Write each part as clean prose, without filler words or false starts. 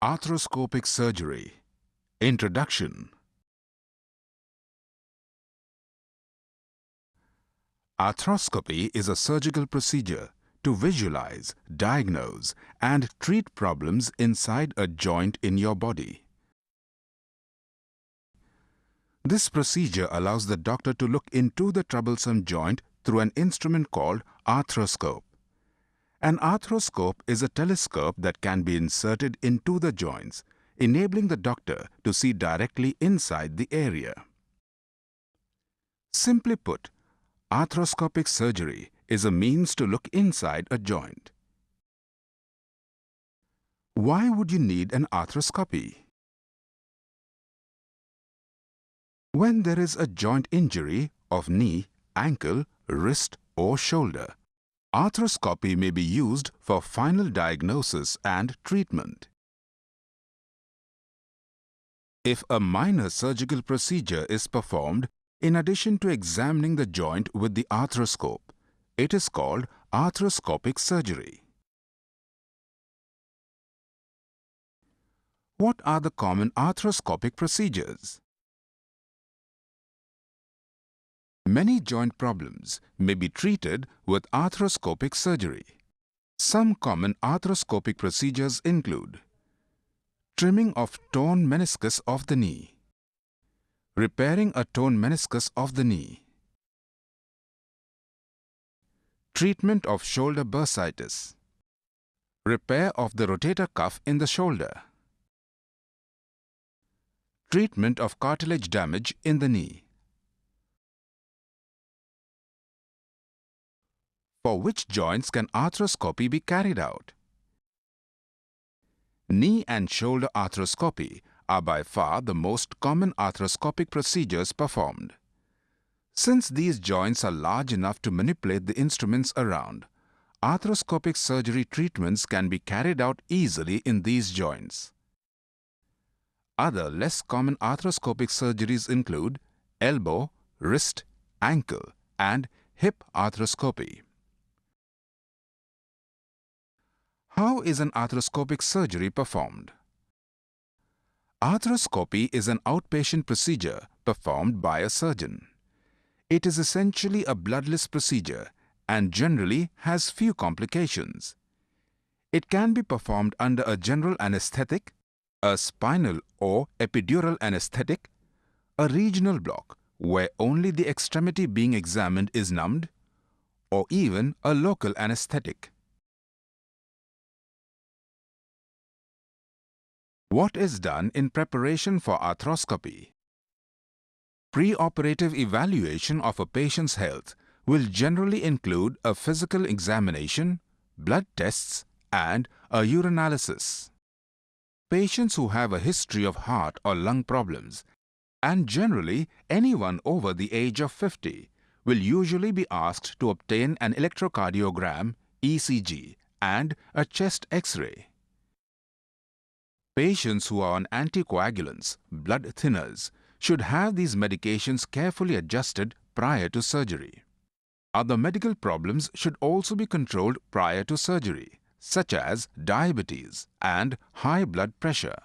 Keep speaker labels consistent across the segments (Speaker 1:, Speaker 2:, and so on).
Speaker 1: Arthroscopic surgery. Introduction. Arthroscopy is a surgical procedure to visualize, diagnose, and treat problems inside a joint in your body. This procedure allows the doctor to look into the troublesome joint through an instrument called arthroscope. An arthroscope is a telescope that can be inserted into the joints, enabling the doctor to see directly inside the area. Simply put, arthroscopic surgery is a means to look inside a joint. Why would you need an arthroscopy? When there is a joint injury of knee, ankle, wrist or shoulder, arthroscopy may be used for final diagnosis and treatment. If a minor surgical procedure is performed in addition to examining the joint with the arthroscope, it is called arthroscopic surgery. What are the common arthroscopic procedures? Many joint problems may be treated with arthroscopic surgery. Some common arthroscopic procedures include trimming of torn meniscus of the knee, repairing a torn meniscus of the knee, treatment of shoulder bursitis, repair of the rotator cuff in the shoulder, treatment of cartilage damage in the knee. For which joints can arthroscopy be carried out? Knee and shoulder arthroscopy are by far the most common arthroscopic procedures performed. Since these joints are large enough to manipulate the instruments around, arthroscopic surgery treatments can be carried out easily in these joints. Other less common arthroscopic surgeries include elbow, wrist, ankle, and hip arthroscopy. How is an arthroscopic surgery performed? Arthroscopy is an outpatient procedure performed by a surgeon. It is essentially a bloodless procedure and generally has few complications. It can be performed under a general anesthetic, a spinal or epidural anesthetic, a regional block where only the extremity being examined is numbed, or even a local anesthetic. What is done in preparation for arthroscopy? Pre-operative evaluation of a patient's health will generally include a physical examination, blood tests, and a urinalysis. Patients who have a history of heart or lung problems, and generally anyone over the age of 50, will usually be asked to obtain an electrocardiogram, ECG, and a chest X-ray. Patients who are on anticoagulants, blood thinners, should have these medications carefully adjusted prior to surgery. Other medical problems should also be controlled prior to surgery, such as diabetes and high blood pressure.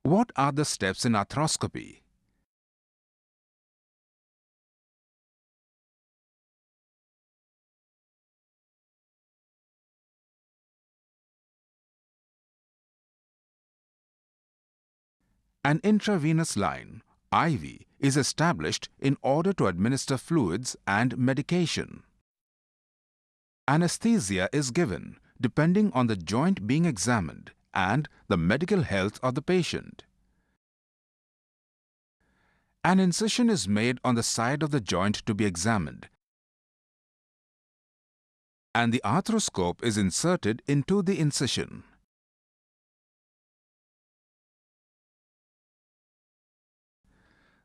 Speaker 1: What are the steps in arthroscopy? An intravenous line, IV, is established in order to administer fluids and medication. Anesthesia is given depending on the joint being examined and the medical health of the patient. An incision is made on the side of the joint to be examined, and the arthroscope is inserted into the incision.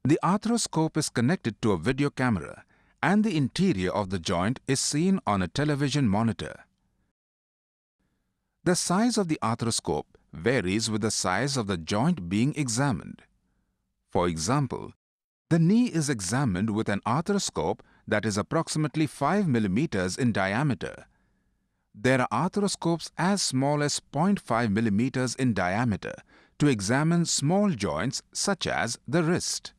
Speaker 1: The arthroscope is connected to a video camera and the interior of the joint is seen on a television monitor. The size of the arthroscope varies with the size of the joint being examined. For example, the knee is examined with an arthroscope that is approximately 5 mm in diameter, There are arthroscopes as small as 0.5 millimeters in diameter to examine small joints such as the wrist.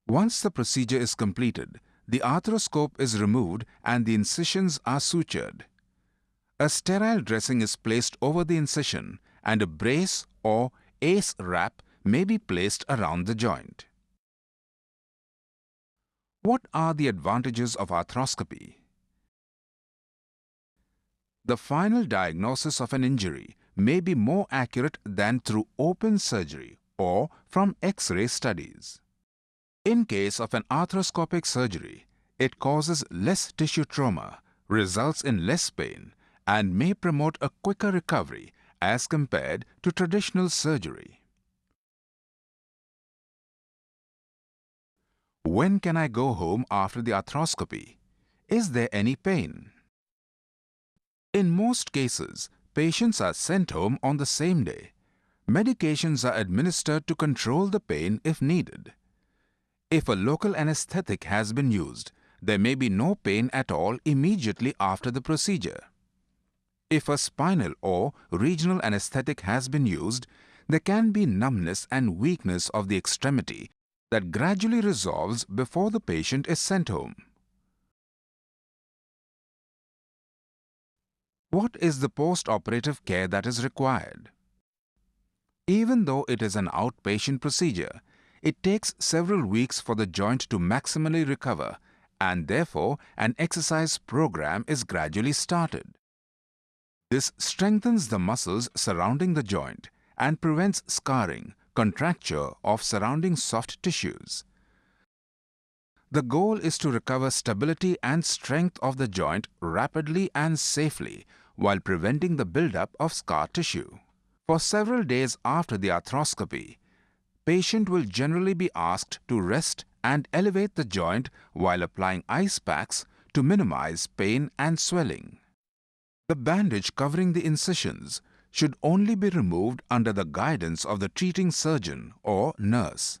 Speaker 1: Once the procedure is completed, the arthroscope is removed and the incisions are sutured. A sterile dressing is placed over the incision and a brace or ACE wrap may be placed around the joint. What are the advantages of arthroscopy? The final diagnosis of an injury may be more accurate than through open surgery or from X-ray studies. In case of an arthroscopic surgery, it causes less tissue trauma, results in less pain, and may promote a quicker recovery as compared to traditional surgery. When can I go home after the arthroscopy? Is there any pain? In most cases, patients are sent home on the same day. Medications are administered to control the pain if needed. If a local anesthetic has been used, there may be no pain at all immediately after the procedure. If a spinal or regional anesthetic has been used, there can be numbness and weakness of the extremity that gradually resolves before the patient is sent home. What is the post-operative care that is required? Even though it is an outpatient procedure, it takes several weeks for the joint to maximally recover, and therefore an exercise program is gradually started. This strengthens the muscles surrounding the joint and prevents scarring, contracture of surrounding soft tissues. The goal is to recover stability and strength of the joint rapidly and safely while preventing the buildup of scar tissue. For several days after the arthroscopy, patient will generally be asked to rest and elevate the joint while applying ice packs to minimize pain and swelling. The bandage covering the incisions should only be removed under the guidance of the treating surgeon or nurse.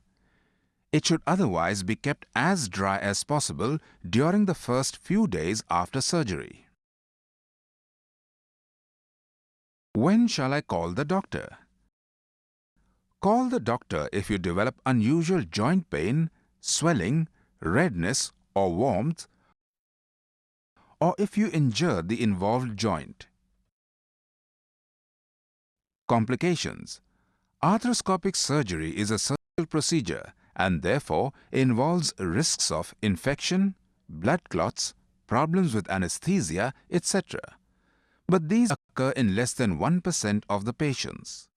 Speaker 1: It should otherwise be kept as dry as possible during the first few days after surgery. When shall I call the doctor? Call the doctor if you develop unusual joint pain, swelling, redness or warmth, or if you injure the involved joint. Complications. Arthroscopic surgery is a surgical procedure and therefore involves risks of infection, blood clots, problems with anesthesia, etc. But these occur in less than 1% of the patients.